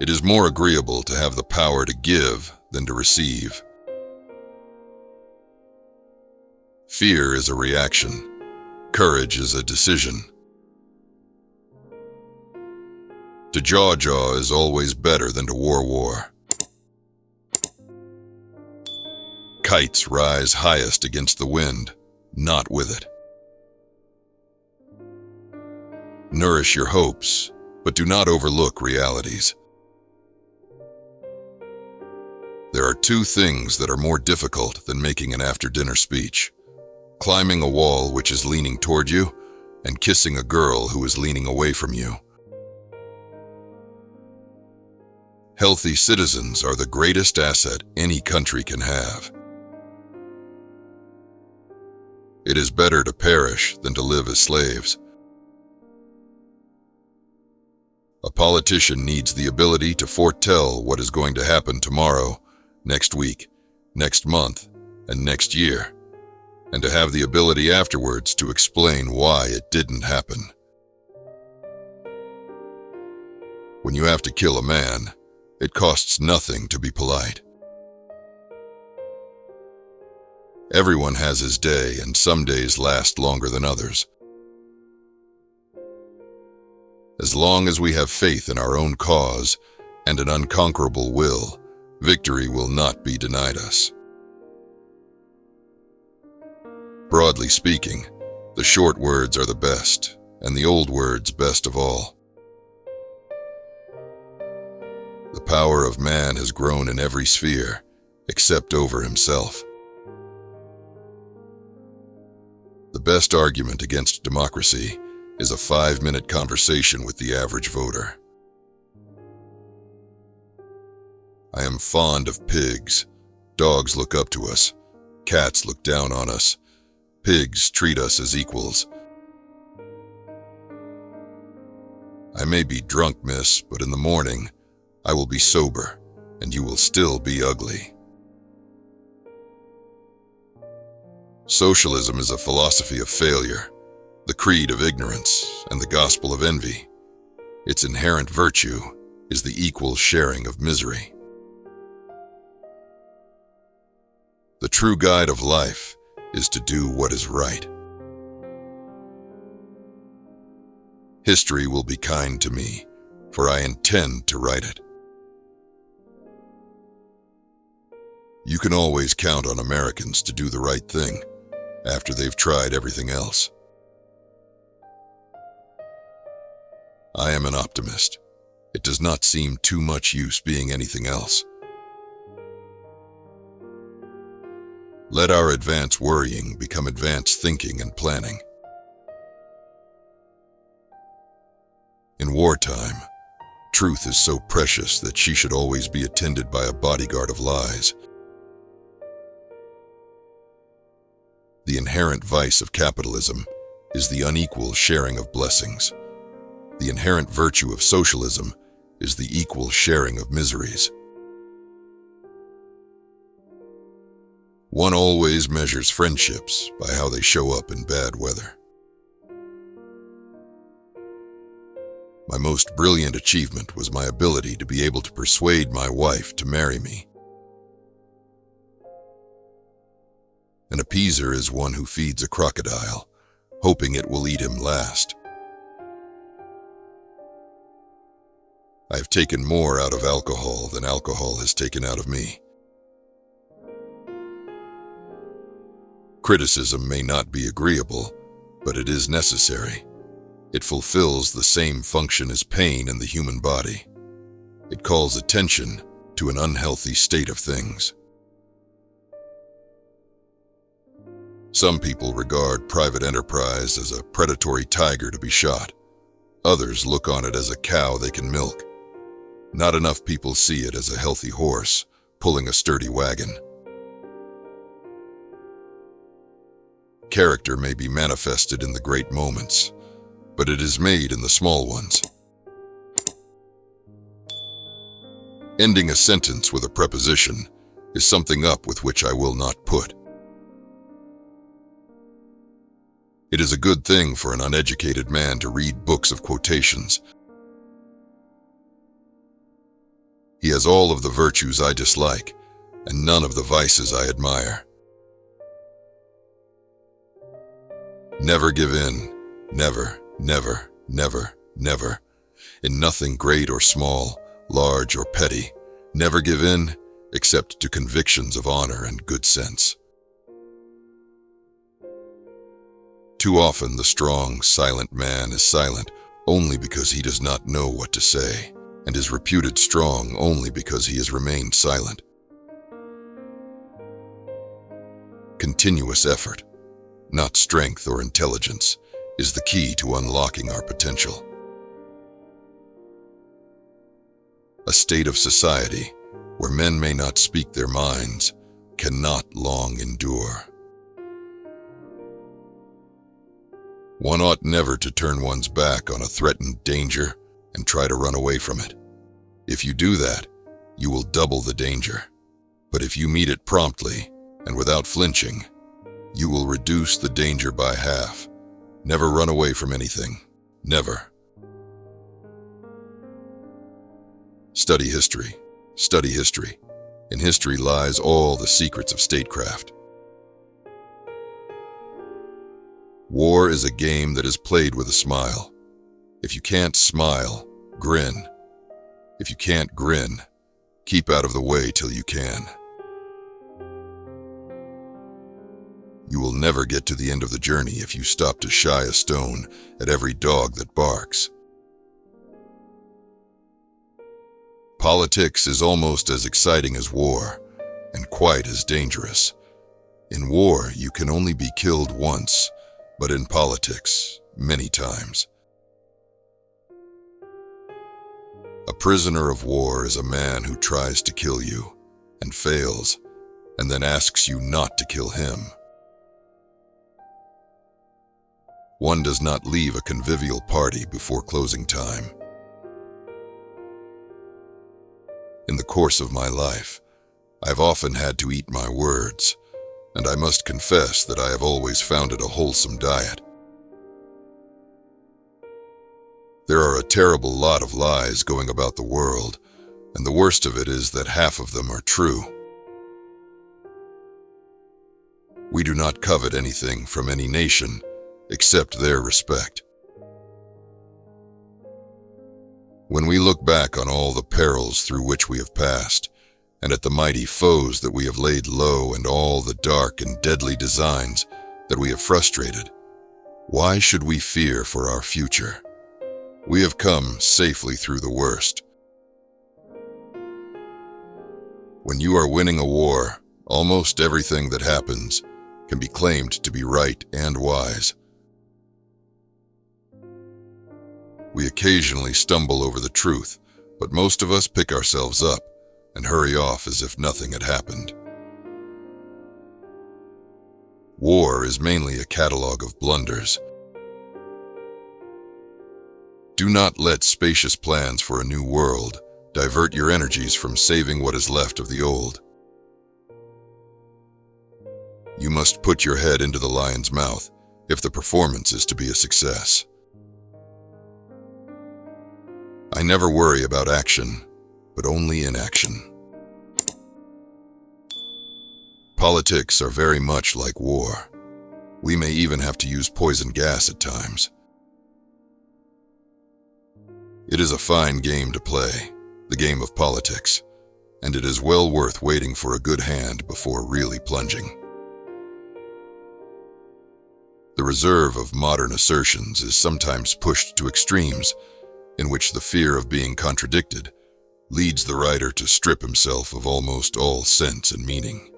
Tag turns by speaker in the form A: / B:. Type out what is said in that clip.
A: It is more agreeable to have the power to give than to receive. Fear is a reaction. Courage is a decision. To jaw is always better than to war. Kites rise highest against the wind, not with it. Nourish your hopes, but do not overlook realities. There are two things that are more difficult than making an after-dinner speech: climbing a wall which is leaning toward you, and kissing a girl who is leaning away from you. Healthy citizens are the greatest asset any country can have. It is better to perish than to live as slaves. A politician needs the ability to foretell what is going to happen tomorrow, next week, next month, and next year, and to have the ability afterwards to explain why it didn't happen. When you have to kill a man, it costs nothing to be polite. Everyone has his day, and some days last longer than others. As long as we have faith in our own cause and an unconquerable will, victory will not be denied us. Broadly speaking, the short words are the best, and the old words best of all. The power of man has grown in every sphere, except over himself. The best argument against democracy is a 5-minute conversation with the average voter. I am fond of pigs. Dogs look up to us. Cats look down on us. Pigs treat us as equals. I may be drunk, miss, but in the morning, I will be sober, and you will still be ugly. Socialism is a philosophy of failure, the creed of ignorance, and the gospel of envy. Its inherent virtue is the equal sharing of misery. The true guide of life is to do what is right. History will be kind to me, for I intend to write it. You can always count on Americans to do the right thing after they've tried everything else. I am an optimist. It does not seem too much use being anything else. Let our advanced worrying become advanced thinking and planning. In wartime, truth is so precious that she should always be attended by a bodyguard of lies. The inherent vice of capitalism is the unequal sharing of blessings. The inherent virtue of socialism is the equal sharing of miseries. One always measures friendships by how they show up in bad weather. My most brilliant achievement was my ability to be able to persuade my wife to marry me. An appeaser is one who feeds a crocodile, hoping it will eat him last. I have taken more out of alcohol than alcohol has taken out of me. Criticism may not be agreeable, but it is necessary. It fulfills the same function as pain in the human body. It calls attention to an unhealthy state of things. Some people regard private enterprise as a predatory tiger to be shot. Others look on it as a cow they can milk. Not enough people see it as a healthy horse pulling a sturdy wagon. Character may be manifested in the great moments, but it is made in the small ones. Ending a sentence with a preposition is something up with which I will not put. It is a good thing for an uneducated man to read books of quotations. He has all of the virtues I dislike, and none of the vices I admire. Never give in. Never, never, never, never. In nothing great or small, large or petty. Never give in, except to convictions of honor and good sense. Too often the strong, silent man is silent only because he does not know what to say, and is reputed strong only because he has remained silent. Continuous effort, not strength or intelligence, is the key to unlocking our potential. A state of society where men may not speak their minds cannot long endure. One ought never to turn one's back on a threatened danger and try to run away from it. If you do that, you will double the danger. But if you meet it promptly and without flinching, you will reduce the danger by half. Never run away from anything. Never. Study history. Study history. In history lies all the secrets of statecraft. War is a game that is played with a smile. If you can't smile, grin. If you can't grin, keep out of the way till you can. You will never get to the end of the journey if you stop to shy a stone at every dog that barks. Politics is almost as exciting as war, and quite as dangerous. In war, you can only be killed once, but in politics, many times. A prisoner of war is a man who tries to kill you, and fails, and then asks you not to kill him. One does not leave a convivial party before closing time. In the course of my life, I've often had to eat my words, and I must confess that I have always found it a wholesome diet. There are a terrible lot of lies going about the world, and the worst of it is that half of them are true. We do not covet anything from any nation except their respect. When we look back on all the perils through which we have passed, and at the mighty foes that we have laid low and all the dark and deadly designs that we have frustrated, why should we fear for our future? We have come safely through the worst. When you are winning a war, almost everything that happens can be claimed to be right and wise. We occasionally stumble over the truth, but most of us pick ourselves up and hurry off as if nothing had happened. War is mainly a catalogue of blunders. Do not let spacious plans for a new world divert your energies from saving what is left of the old. You must put your head into the lion's mouth if the performance is to be a success. I never worry about action, but only inaction. Politics are very much like war. We may even have to use poison gas at times. It is a fine game to play, the game of politics, and it is well worth waiting for a good hand before really plunging. The reserve of modern assertions is sometimes pushed to extremes, in which the fear of being contradicted leads the writer to strip himself of almost all sense and meaning.